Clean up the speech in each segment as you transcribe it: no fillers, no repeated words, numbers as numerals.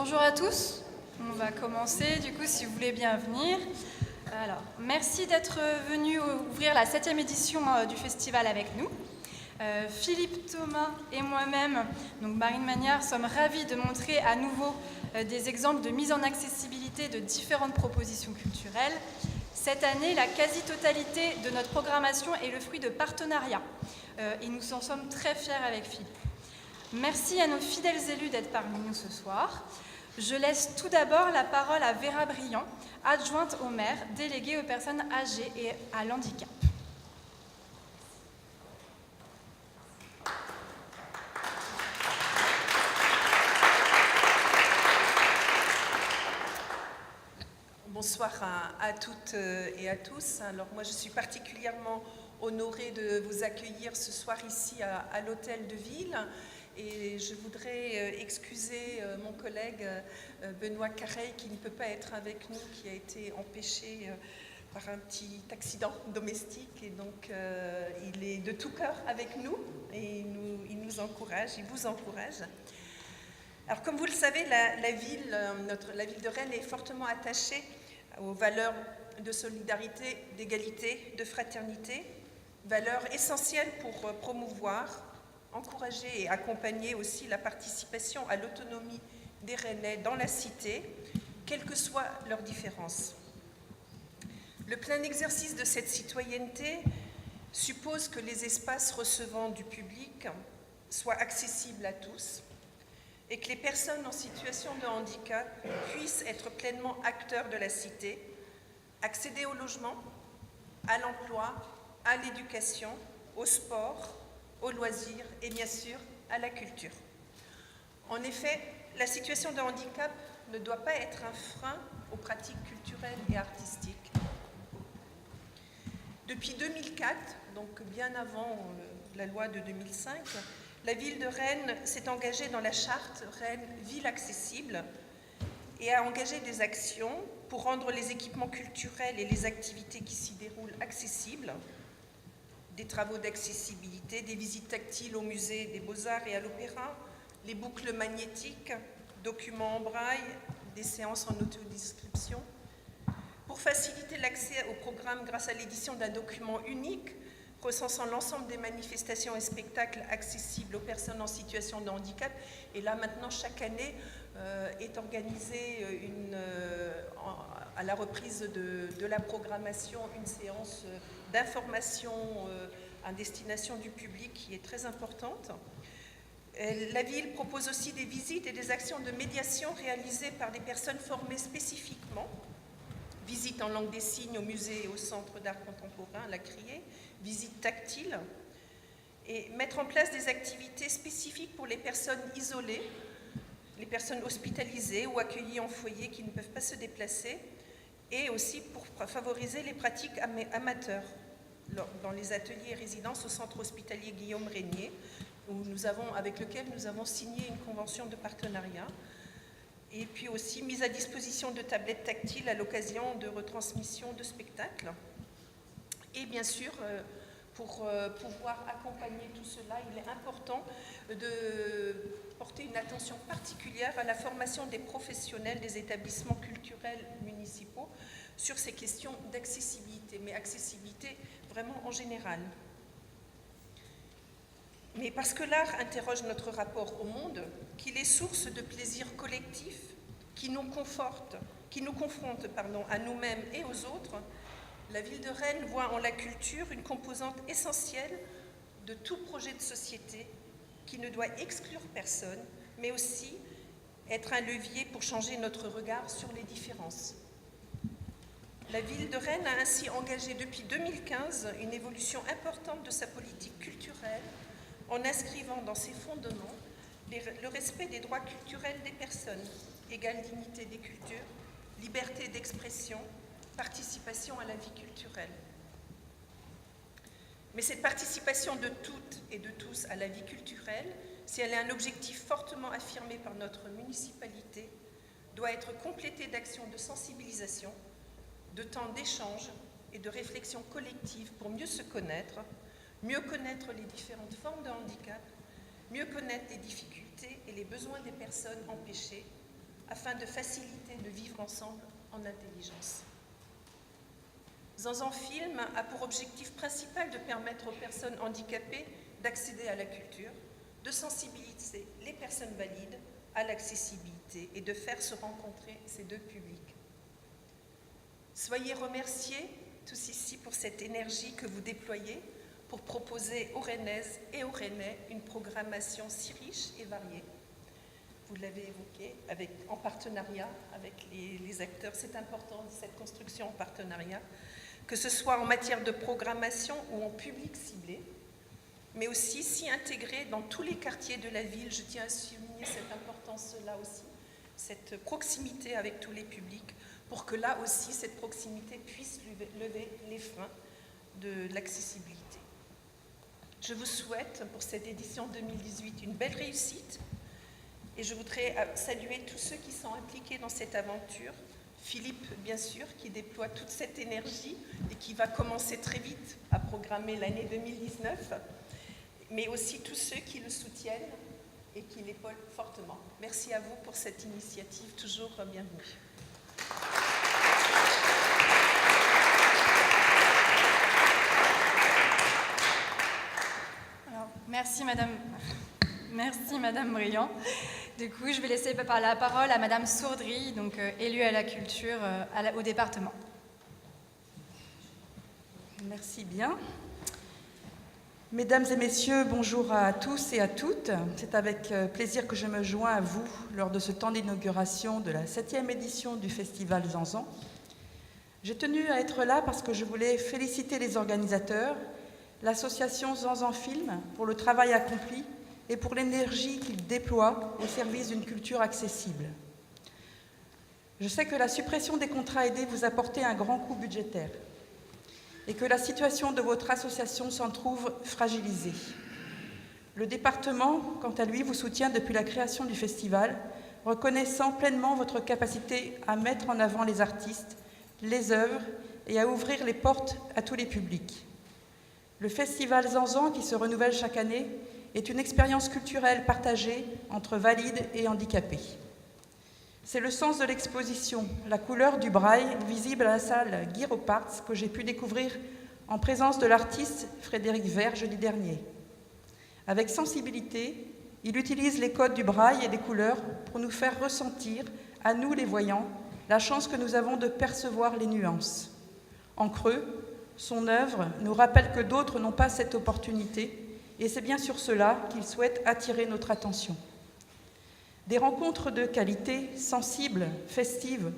Bonjour à tous, on va commencer du coup si vous voulez bien venir. Alors, merci d'être venus ouvrir la 7e édition du festival avec nous. Philippe Thomas et moi-même, donc Marine Magnard, sommes ravis de montrer à nouveau des exemples de mise en accessibilité de différentes propositions culturelles. Cette année, la quasi-totalité de notre programmation est le fruit de partenariats et nous en sommes très fiers avec Philippe. Merci à nos fidèles élus d'être parmi nous ce soir. Je laisse tout d'abord la parole à Vera Briand, adjointe au maire, déléguée aux personnes âgées et à l'handicap. Bonsoir à toutes et à tous. Alors moi je suis particulièrement honorée de vous accueillir ce soir ici à l'Hôtel de Ville. Et je voudrais excuser mon collègue Benoît Carreil qui ne peut pas être avec nous, qui a été empêché par un petit accident domestique. Et donc il est de tout cœur avec nous et il nous encourage, il vous encourage. Alors comme vous le savez, la ville de Rennes est fortement attachée aux valeurs de solidarité, d'égalité, de fraternité, valeurs essentielles pour promouvoir, encourager et accompagner aussi la participation à l'autonomie des Rennais dans la cité, quelles que soient leurs différences. Le plein exercice de cette citoyenneté suppose que les espaces recevant du public soient accessibles à tous et que les personnes en situation de handicap puissent être pleinement acteurs de la cité, accéder au logement, à l'emploi, à l'éducation, au sport, aux loisirs et bien sûr à la culture. En effet, la situation de handicap ne doit pas être un frein aux pratiques culturelles et artistiques. Depuis 2004, donc bien avant la loi de 2005, la ville de Rennes s'est engagée dans la charte Rennes Ville accessible et a engagé des actions pour rendre les équipements culturels et les activités qui s'y déroulent accessibles, des travaux d'accessibilité, des visites tactiles au musée des Beaux-Arts et à l'Opéra, les boucles magnétiques, documents en braille, des séances en autodescription. Pour faciliter l'accès au programme grâce à l'édition d'un document unique recensant l'ensemble des manifestations et spectacles accessibles aux personnes en situation de handicap. Et là, maintenant, chaque année est organisée à la reprise de la programmation une séance d'information à destination du public qui est très importante. La ville propose aussi des visites et des actions de médiation réalisées par des personnes formées spécifiquement. Visite en langue des signes au musée et au centre d'art contemporain, la Criée, visite tactile, et mettre en place des activités spécifiques pour les personnes isolées, les personnes hospitalisées ou accueillies en foyer qui ne peuvent pas se déplacer, et aussi pour favoriser les pratiques amateurs dans les ateliers et résidences au centre hospitalier Guillaume Régnier, avec lequel nous avons signé une convention de partenariat. Et puis aussi mise à disposition de tablettes tactiles à l'occasion de retransmissions de spectacles. Et bien sûr, pour pouvoir accompagner tout cela, il est important de porter une attention particulière à la formation des professionnels des établissements culturels municipaux sur ces questions d'accessibilité, mais accessibilité vraiment en général. Mais parce que l'art interroge notre rapport au monde, qu'il est source de plaisir collectif, qui nous confronte à nous-mêmes et aux autres, la ville de Rennes voit en la culture une composante essentielle de tout projet de société qui ne doit exclure personne, mais aussi être un levier pour changer notre regard sur les différences. La ville de Rennes a ainsi engagé depuis 2015 une évolution importante de sa politique culturelle en inscrivant dans ses fondements le respect des droits culturels des personnes, égale dignité des cultures, liberté d'expression, participation à la vie culturelle. Mais cette participation de toutes et de tous à la vie culturelle, si elle est un objectif fortement affirmé par notre municipalité, doit être complétée d'actions de sensibilisation, de temps d'échange et de réflexion collective pour mieux se connaître, mieux connaître les différentes formes de handicap, mieux connaître les difficultés et les besoins des personnes empêchées, afin de faciliter le vivre ensemble en intelligence. Zanzan Film a pour objectif principal de permettre aux personnes handicapées d'accéder à la culture, de sensibiliser les personnes valides à l'accessibilité et de faire se rencontrer ces deux publics. Soyez remerciés tous ici pour cette énergie que vous déployez pour proposer aux Rennaises et aux Rennais une programmation si riche et variée. Vous l'avez évoqué, en partenariat avec les acteurs. C'est important, cette construction en partenariat, que ce soit en matière de programmation ou en public ciblé, mais aussi s'y intégrer dans tous les quartiers de la ville. Je tiens à souligner cette importance-là aussi, cette proximité avec tous les publics, pour que là aussi, cette proximité puisse lever les freins de l'accessibilité. Je vous souhaite pour cette édition 2018 une belle réussite et je voudrais saluer tous ceux qui sont impliqués dans cette aventure. Philippe, bien sûr, qui déploie toute cette énergie et qui va commencer très vite à programmer l'année 2019, mais aussi tous ceux qui le soutiennent et qui l'épaulent fortement. Merci à vous pour cette initiative, toujours bienvenue. Merci Madame Briand. Du coup, je vais laisser la parole à Madame Sourdry, donc élue à la culture au département. Merci bien. Mesdames et messieurs, bonjour à tous et à toutes. C'est avec plaisir que je me joins à vous lors de ce temps d'inauguration de la 7e édition du Festival Zanzan. J'ai tenu à être là parce que je voulais féliciter les organisateurs, l'association Zanzan Film pour le travail accompli et pour l'énergie qu'ils déploient au service d'une culture accessible. Je sais que la suppression des contrats aidés vous a porté un grand coup budgétaire et que la situation de votre association s'en trouve fragilisée. Le département, quant à lui, vous soutient depuis la création du festival, reconnaissant pleinement votre capacité à mettre en avant les artistes, les œuvres et à ouvrir les portes à tous les publics. Le festival Zanzan, qui se renouvelle chaque année, est une expérience culturelle partagée entre valides et handicapés. C'est le sens de l'exposition « La couleur du braille » visible à la salle Guy Roparts que j'ai pu découvrir en présence de l'artiste Frédéric Vert jeudi dernier. Avec sensibilité, il utilise les codes du braille et des couleurs pour nous faire ressentir, à nous les voyants, la chance que nous avons de percevoir les nuances. En creux, son œuvre nous rappelle que d'autres n'ont pas cette opportunité et c'est bien sur cela qu'il souhaite attirer notre attention. Des rencontres de qualité, sensibles, festives,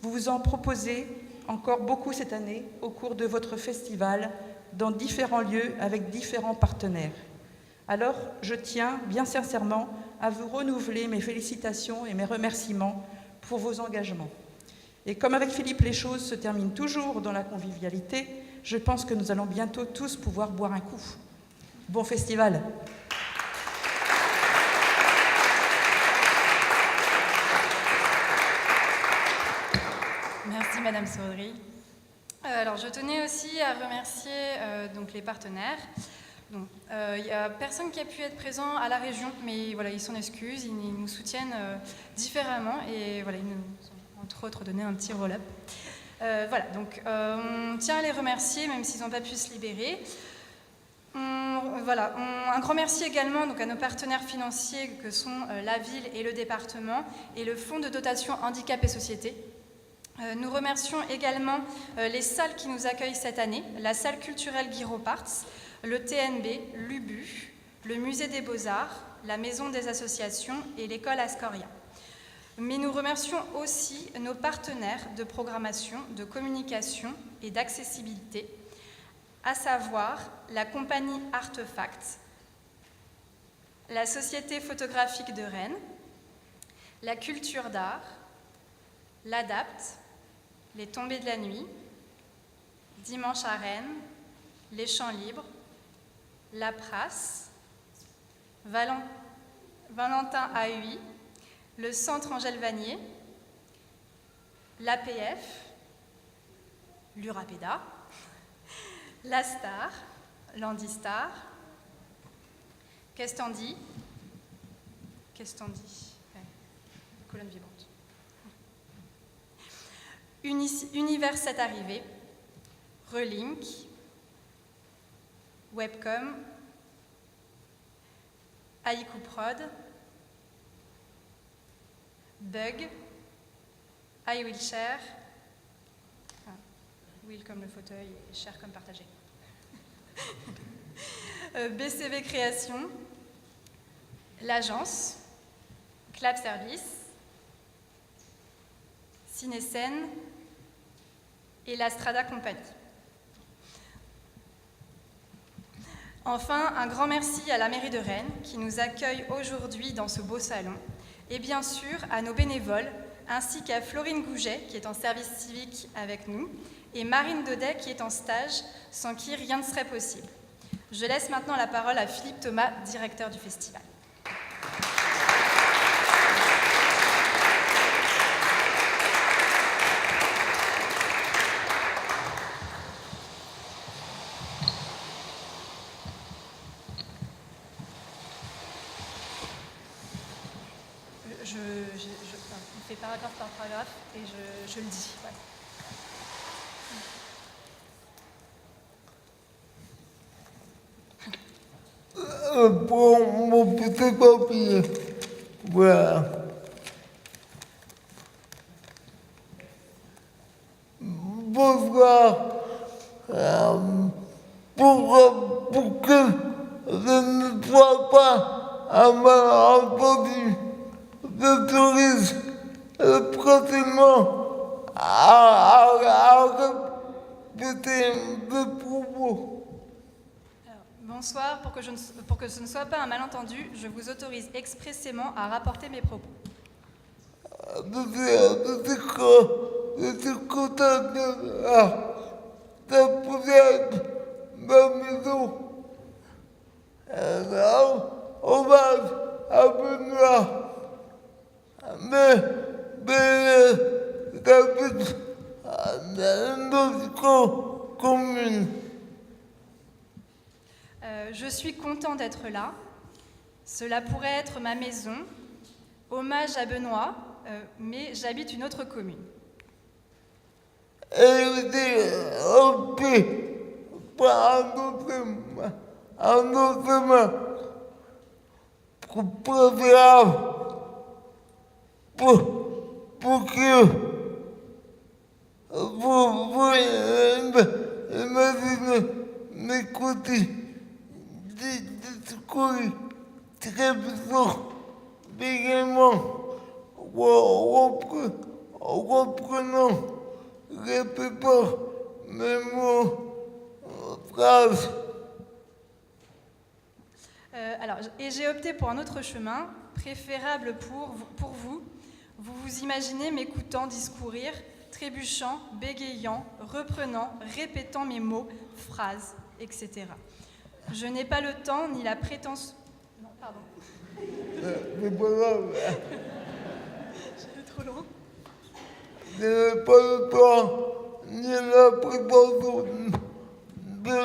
vous vous en proposez encore beaucoup cette année au cours de votre festival dans différents lieux avec différents partenaires. Alors, je tiens bien sincèrement à vous renouveler mes félicitations et mes remerciements pour vos engagements. Et comme avec Philippe, les choses se terminent toujours dans la convivialité, je pense que nous allons bientôt tous pouvoir boire un coup. Bon festival! Merci Madame Sourdry. Alors, je tenais aussi à remercier donc les partenaires. Il n'y a personne qui a pu être présent à la région, mais voilà, ils s'en excusent, ils nous soutiennent différemment et voilà, ils nous ont entre autres donné un petit roll-up. Voilà, donc on tient à les remercier, même s'ils n'ont pas pu se libérer. Un grand merci également donc, à nos partenaires financiers que sont la ville et le département et le Fonds de dotation handicap et société. Nous remercions également les salles qui nous accueillent cette année, la salle culturelle Guy Roparts, le TNB, l'UBU, le Musée des Beaux-Arts, la Maison des Associations et l'école Ascoria. Mais nous remercions aussi nos partenaires de programmation, de communication et d'accessibilité, à savoir la compagnie Artefact, la Société photographique de Rennes, la Culture d'art, l'ADAPT, les Tombées de la nuit, Dimanche à Rennes, les Champs libres, la Prasse, Valentin AUI, le Centre Angèle Vanier, l'APF, l'URAPEDA, la Star, l'Andistar, Questandi, colonne vivante. Univers 7 arrivé, Relink, Webcom, Haïku Prod, Bug, I Will Share, Will comme le fauteuil et Share comme partagé, BCV Création, l'Agence, Clap Service, Cinécène et la Strada Company. Enfin, un grand merci à la mairie de Rennes qui nous accueille aujourd'hui dans ce beau salon et bien sûr à nos bénévoles ainsi qu'à Florine Gouget qui est en service civique avec nous et Marine Daudet qui est en stage sans qui rien ne serait possible. Je laisse maintenant la parole à Philippe Thomas, directeur du festival. On fait paragraphe par paragraphe et je le dis. Ouais. Pour mon petit papier, voilà. Bonsoir. Pour que je ne sois pas à mal entendu, j'autorise prochainement à répéter mes propos. Bonsoir, pour que ce ne soit pas un malentendu, je vous autorise expressément à rapporter mes propos. Je suis content de peut-être ma maison. Alors, hommage à Benoît. Mais j'habite dans notre commune. Je suis content d'être là. Cela pourrait être ma maison. Hommage à Benoît, mais j'habite une autre commune. Et on peut pas un autre main préférable pour que vous imaginez m'écouter discours très puissants, également reprenant, répétant mes mots, phrases. Et j'ai opté pour un autre chemin, préférable pour vous. Vous vous imaginez m'écoutant discourir, trébuchant, bégayant, reprenant, répétant mes mots, phrases, etc. Je n'ai pas le temps ni la prétention... Non, pardon. C'est pas grave. J'allais trop loin. Je n'ai pas le temps ni la prétention de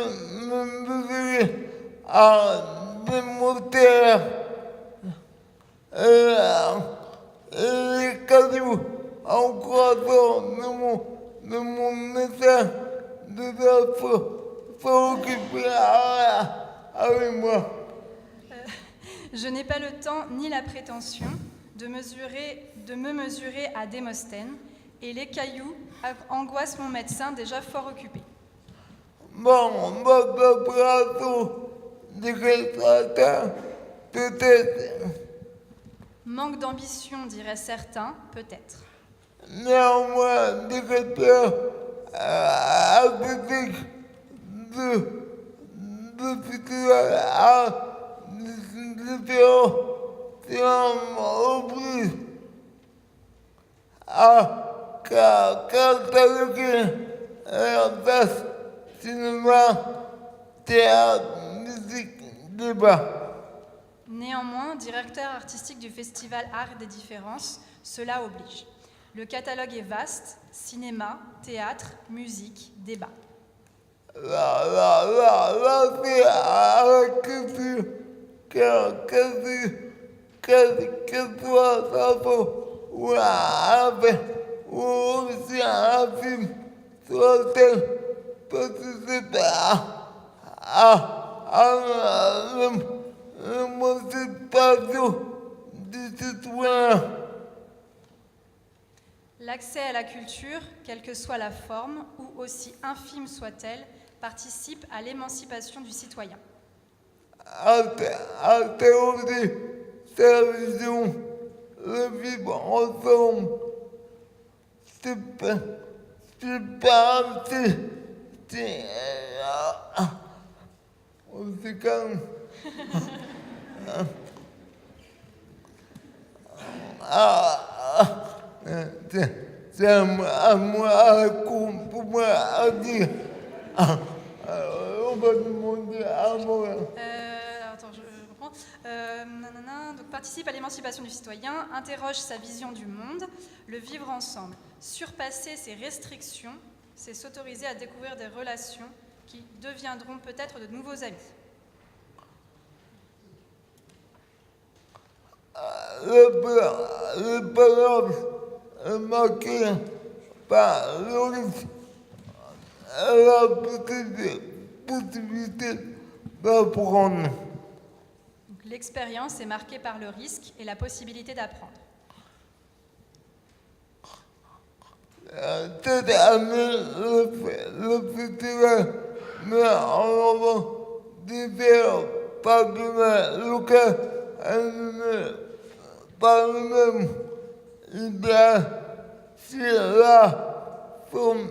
me mesurer à des moteurs et les cadeaux en croisant de mon message de la faut occuper avec moi. Je n'ai pas le temps ni la prétention de me mesurer à Démosthène, et les cailloux angoissent mon médecin déjà fort occupé. Bon, votre préparation de certains, peut-être. Manque d'ambition, diraient certains, peut-être. Néanmoins, directeur artistique de festival à différentes reprises à cataloguer la place cinéma, théâtre, musique, débat. Néanmoins, directeur artistique du festival Art des Différences, cela oblige. Le catalogue est vaste, cinéma, théâtre, musique, débat. Là, c'est à la culture que soit ça ou ou aussi un film sur lequel participer à l'émancipation du citoyen. L'accès à la culture, quelle que soit la forme, ou aussi infime soit-elle, participe à l'émancipation du citoyen. Interroger sa vision, le vivre ensemble, c'est pas on se calme. C'est à moi pour moi à dire. On va demander à moi. Attends, je reprends. Donc, participe à l'émancipation du citoyen, interroge sa vision du monde, le vivre ensemble. Surpasser ses restrictions, c'est s'autoriser à découvrir des relations qui deviendront peut-être de nouveaux amis. Le balance est marqué par le risque et la possibilité d'apprendre. Donc, l'expérience est marquée par le risque et la possibilité d'apprendre. Cette année, le festival met en avant divers partenaires locaux animés par le même idéal. Si la forme,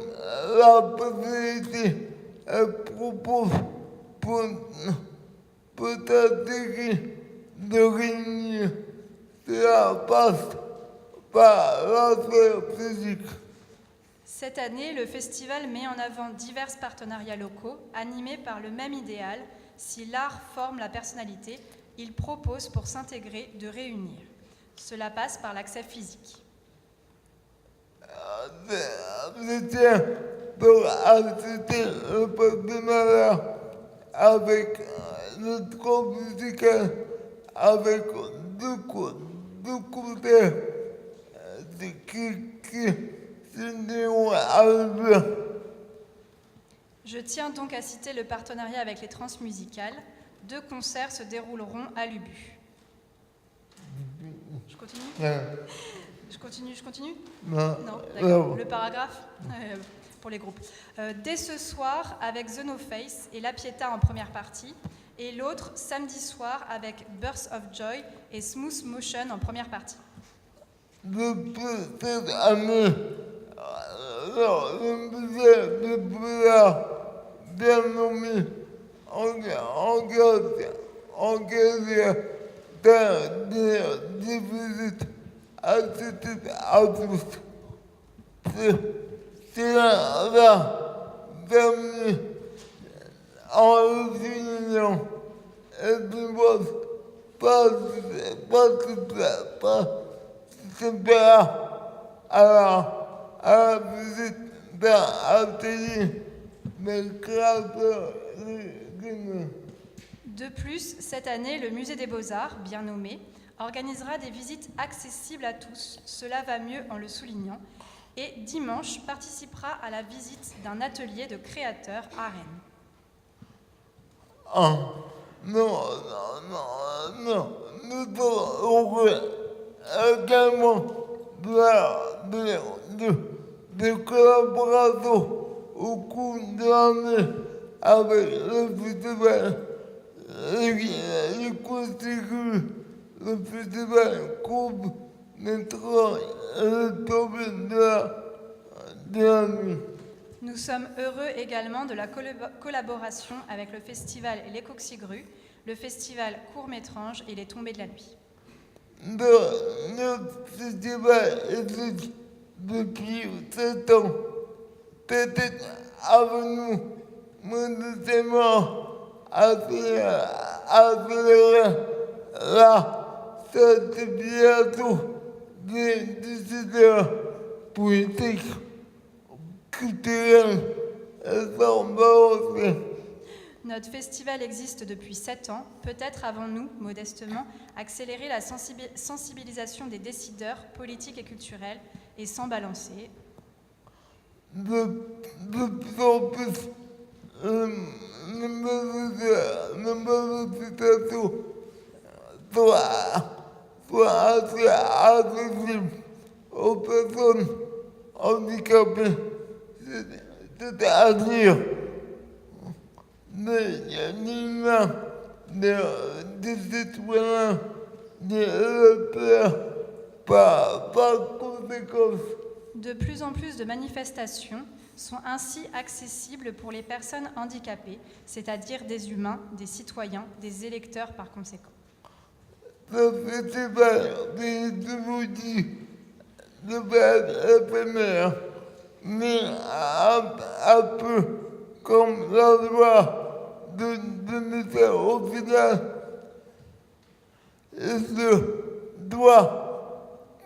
la possibilité propose peut-être de réunir, cela passe par l'aspect physique. Cette année, le festival met en avant divers partenariats locaux animés par le même idéal. Si l'art forme la personnalité, il propose pour s'intégrer de réunir. Cela passe par l'accès physique. Je tiens pour assister le partenariat avec le groupe musical, avec deux côtés qui Je tiens donc à citer le partenariat avec les transmusicales. 2 concerts se dérouleront à l'Ubu. Je continue Je continue Non, d'accord. Le paragraphe pour les groupes. Dès ce soir, avec The No Face et La Pietà en première partie, et l'autre samedi soir avec Burst of Joy et Smooth Motion en première partie. Depuis cette année, le musée de Boula, bien nommé, engagé dans des visites accessibles à tous. Cela va permis en le soulignant et du vote participer à la visite d'un atelier de créateurs guinéens. De plus, cette année, le Musée des Beaux-Arts, bien nommé, organisera des visites accessibles à tous. Cela va mieux en le soulignant. Et dimanche, participera à la visite d'un atelier de créateurs à Rennes. Non. Nous devons également de collaboration au cours de l'année avec le festival. Il constitue le festival Coupe Métro et le tombé de l'année. Nous sommes heureux également de la collaboration avec le festival Les Coxigrues, le festival Court-Métrange et les Tombées de la Nuit. Notre festival existe depuis 7 ans. Peut-être avons-nous modestement accéléré la certification des décideurs politiques, culturels et symboliques. Notre festival existe depuis 7 ans. Peut-être avons-nous, modestement, accéléré la sensibilisation des décideurs politiques et culturels et sans balancer. De plus en plus, les manifestations soient assez accessibles aux personnes handicapées, c'est-à-dire des humains, des citoyens, des électeurs, par conséquence. De plus en plus de manifestations sont ainsi accessibles pour les personnes handicapées, c'est-à-dire des humains, des citoyens, des électeurs par conséquent. Ce festival des outils devait être éphémère, mais un peu comme la loi de ministère au final, il se doit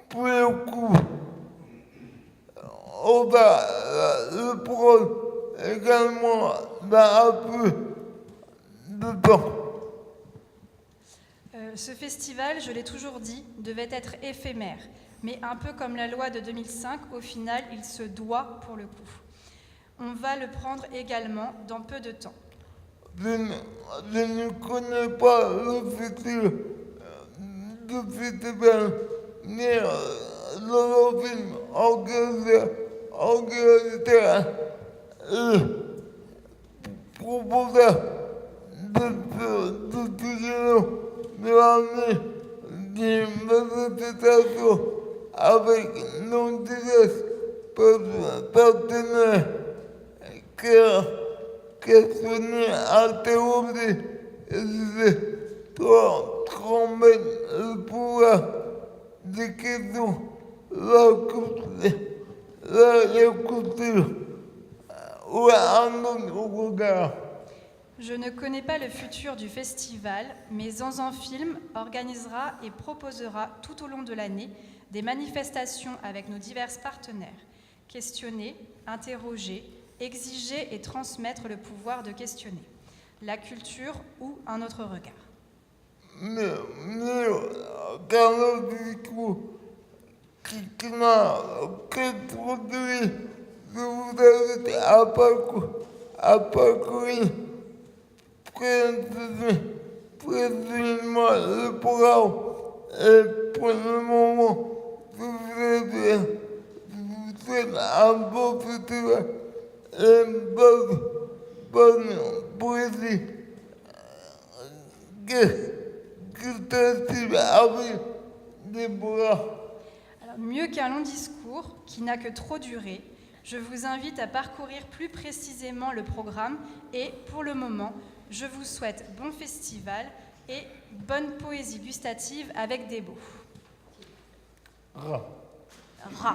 pour le coup. On va le prendre également dans un peu de temps. Ce festival, je l'ai toujours dit, devait être éphémère, mais un peu comme la loi de 2005, au final, il se doit pour le coup. On va le prendre également dans peu de temps. Je ne connais pas le futur du festival, mais le film Angleterre proposait de toujours de l'année des manifestations avec nos divers partenaires questionner, interroger et transmettre le pouvoir des questions, la culture ou un autre regard. Je ne connais pas le futur du festival, mais Zanzan Film organisera et proposera tout au long de l'année des manifestations avec nos divers partenaires. Questionner, interroger, exiger et transmettre le pouvoir de questionner. La culture ou un autre regard. Mais dans le discours qui m'a introduit, je vous invite à parcourir précisément le programme. Et pour le moment, je vous souhaite un bon festival et une bonne poésie. Alors, mieux qu'un long discours qui n'a que trop duré, je vous invite à parcourir plus précisément le programme et, pour le moment, je vous souhaite bon festival et bonne poésie gustative avec des mots. Ra. Ra.